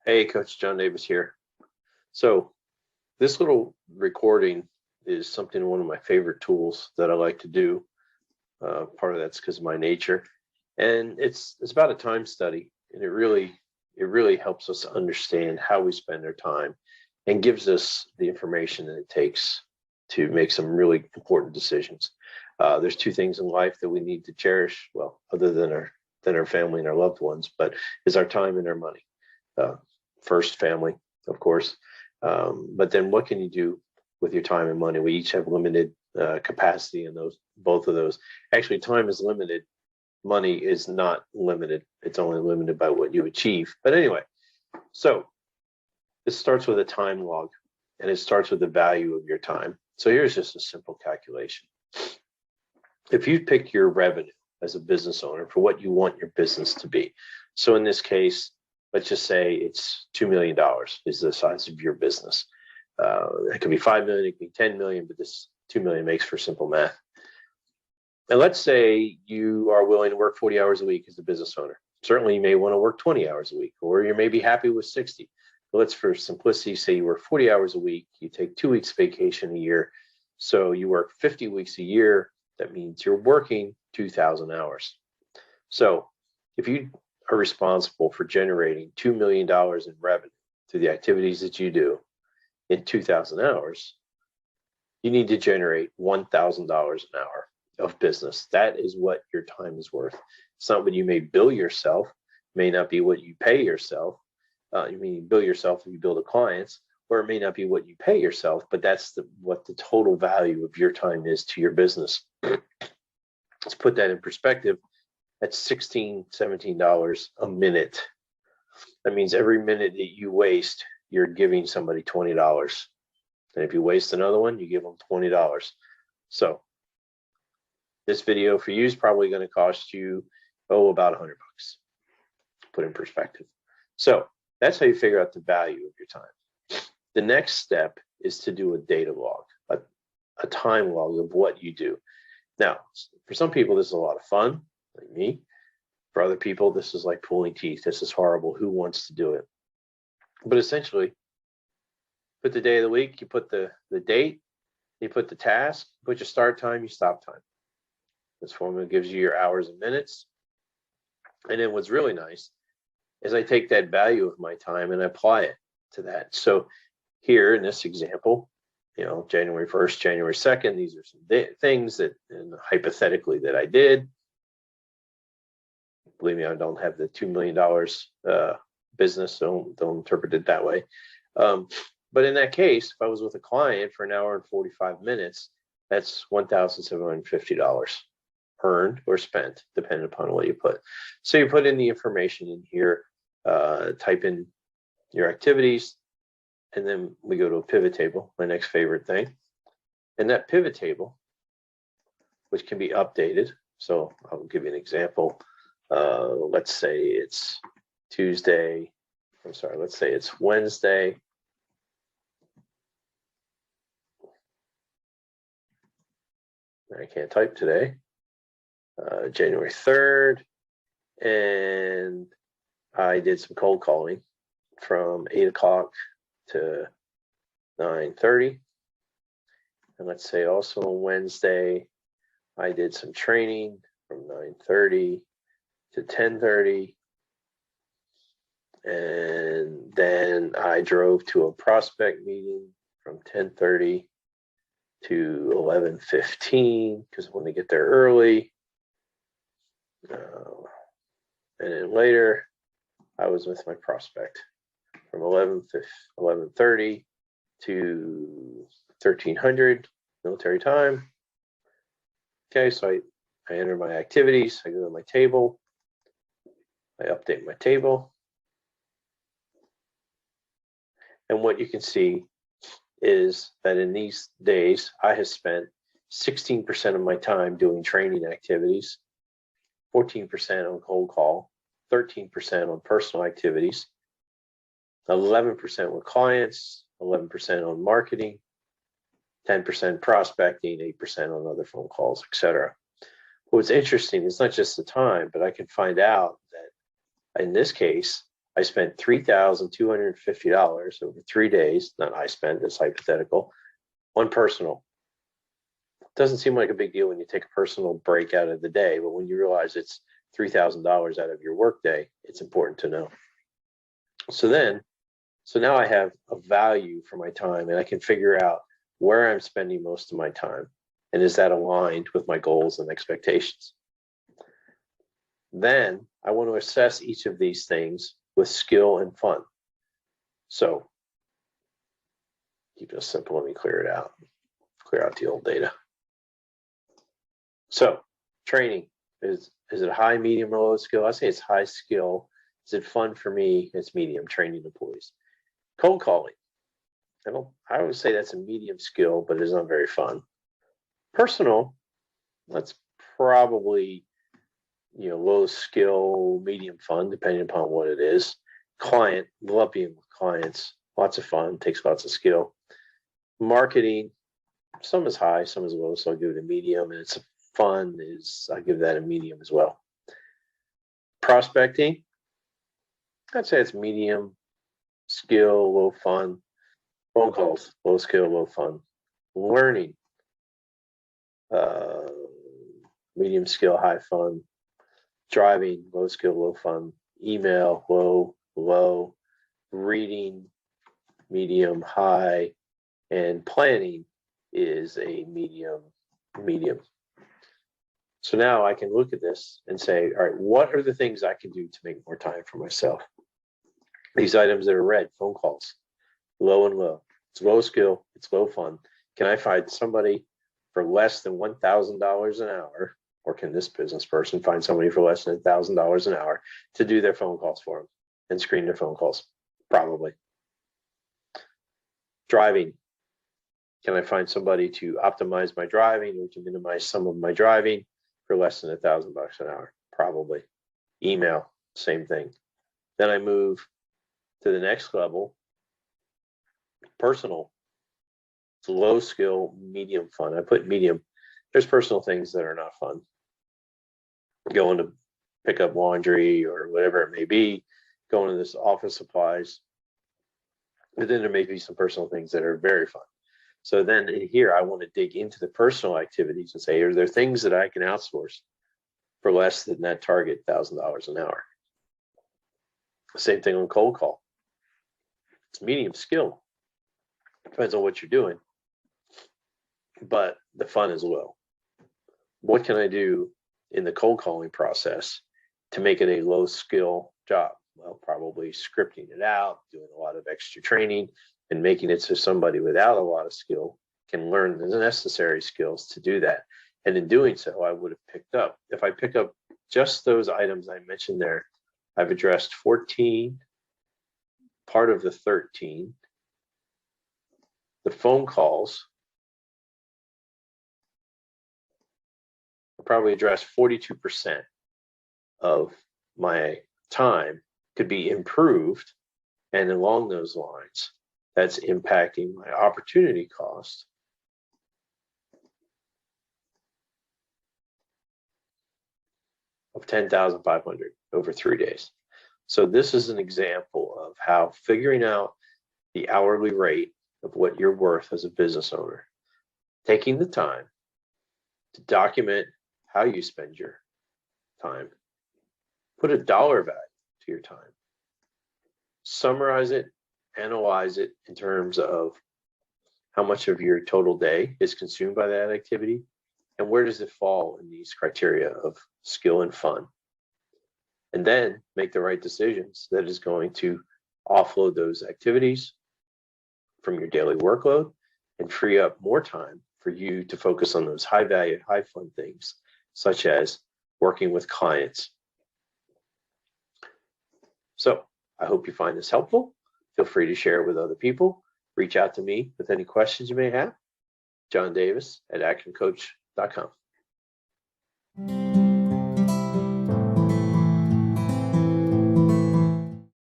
Hey, Coach John Davis here. So this little recording is one of my favorite tools that I like to do. Part of that's because of my nature, and it's about a time study, and it really helps us understand how we spend our time, and gives us the information that it takes to make some really important decisions. There's two things in life that we need to cherish, well, other than our family and our loved ones, but is our time and our money. Uh, First, family, of course, but then what can you do with your time and money? We each have limited capacity in both of those. Actually, time is limited. Money is not limited. It's only limited by what you achieve. But anyway, so this starts with a time log, and it starts with the value of your time. So here's just a simple calculation. If you pick your revenue as a business owner for what you want your business to be, so in this case, let's just say it's $2 million is the size of your business. It could be 5 million, it could be 10 million, but this 2 million makes for simple math. And let's say you are willing to work 40 hours a week as a business owner. Certainly you may want to work 20 hours a week, or you may be happy with 60. But let's, for simplicity, say you work 40 hours a week, you take 2 weeks vacation a year. So you work 50 weeks a year. That means you're working 2,000 hours. So if you are responsible for generating $2 million in revenue through the activities that you do in 2,000 hours, you need to generate $1,000 an hour of business. That is what your time is worth. It's not what you may bill yourself, may not be what you pay yourself. You mean bill yourself if you bill the clients, or it may not be what you pay yourself, but that's what the total value of your time is to your business. Let's put that in perspective. That's $16, $17 a minute. That means every minute that you waste, you're giving somebody $20. And if you waste another one, you give them $20. So this video for you is probably going to cost you, about $100. Put in perspective. So that's how you figure out the value of your time. The next step is to do a data log, a time log of what you do. Now, for some people, this is a lot of fun, like me. For other people, this is like pulling teeth. This is horrible. Who wants to do it? But essentially, put the day of the week, you put the date, you put the task, you put your start time, you stop time. This formula gives you your hours and minutes. And then what's really nice is I take that value of my time and I apply it to that. So here in this example, January 1st, January 2nd, these are some things that, and hypothetically, that I did. Believe me, I don't have the $2 million business, so don't interpret it that way. But in that case, if I was with a client for an hour and 45 minutes, that's $1,750 earned or spent, depending upon what you put. So you put in the information in here, type in your activities, and then we go to a pivot table, my next favorite thing. And that pivot table, which can be updated. So I'll give you an example. Let's say it's let's say it's Wednesday. I can't type today. January 3rd. And I did some cold calling from 8 o'clock to 9:30. And let's say also on Wednesday, I did some training from 9:30 to 10:30. And then I drove to a prospect meeting from 10:30 to 11:15 because I want to get there early. And then later, I was with my prospect from 11:30 to 1300 military time. Okay, so I enter my activities. I go to my table. I update my table. And what you can see is that in these days, I have spent 16% of my time doing training activities, 14% on cold call, 13% on personal activities, 11% with clients, 11% on marketing, 10% prospecting, 8% on other phone calls, etc. What's interesting is not just the time, but I can find out that in this case, I spent $3,250 over 3 days. Not I spent, it's hypothetical, on personal. Doesn't seem like a big deal when you take a personal break out of the day, but when you realize it's $3,000 out of your workday, it's important to know. So now I have a value for my time, and I can figure out where I'm spending most of my time. And is that aligned with my goals and expectations? Then I want to assess each of these things with skill and fun. So keep it simple. Let me clear it out. Clear out the old data. So training, is it high, medium, or low skill? I say it's high skill. Is it fun for me? It's medium, training employees. Cold calling. I would say that's a medium skill, but it's not very fun. Personal, that's probably low skill, medium fun, depending upon what it is. Client, love being with clients, lots of fun, takes lots of skill. Marketing, some is high, some is low, so I'll give it a medium, and it's fun I'll give that a medium as well. Prospecting, I'd say it's medium skill, low fun. Phone calls, low skill, low fun. Learning, medium skill, high fun. Driving, low skill, low fun. Email, low. Reading, medium, high. And planning is a medium. So now I can look at this and say, all right, what are the things I can do to make more time for myself? These items that are red, phone calls, low and low. It's low skill, it's low fun. Can I find somebody for less than $1,000 an hour, or can this business person find somebody for less than $1,000 an hour to do their phone calls for them and screen their phone calls? Probably. Driving. Can I find somebody to optimize my driving or to minimize some of my driving for less than $1,000 an hour? Probably. Email, same thing. Then I move to the next level. Personal. It's low skill, medium fun. I put medium. There's personal things that are not fun. Going to pick up laundry or whatever it may be, going to this office supplies. But then there may be some personal things that are very fun. So then in here, I want to dig into the personal activities and say, are there things that I can outsource for less than that target $1,000 an hour? Same thing on cold call. It's medium skill. Depends on what you're doing, but the fun is low. What can I do in the cold calling process to make it a low skill job? Well, probably scripting it out, doing a lot of extra training, and making it so somebody without a lot of skill can learn the necessary skills to do that. And in doing so, I would have picked up, if I pick up just those items I mentioned there, I've addressed 14, part of the 13. The phone calls, I'll probably address 42% of my time could be improved. And along those lines, that's impacting my opportunity cost of $10,500 over 3 days. So this is an example of how figuring out the hourly rate of what you're worth as a business owner, taking the time to document how you spend your time, put a dollar value to your time, summarize it, analyze it in terms of how much of your total day is consumed by that activity, and where does it fall in these criteria of skill and fun, and then make the right decisions that is going to offload those activities from your daily workload and free up more time for you to focus on those high value, high fun things, such as working with clients. So I hope you find this helpful. Feel free to share it with other people. Reach out to me with any questions you may have. John Davis at actioncoach.com.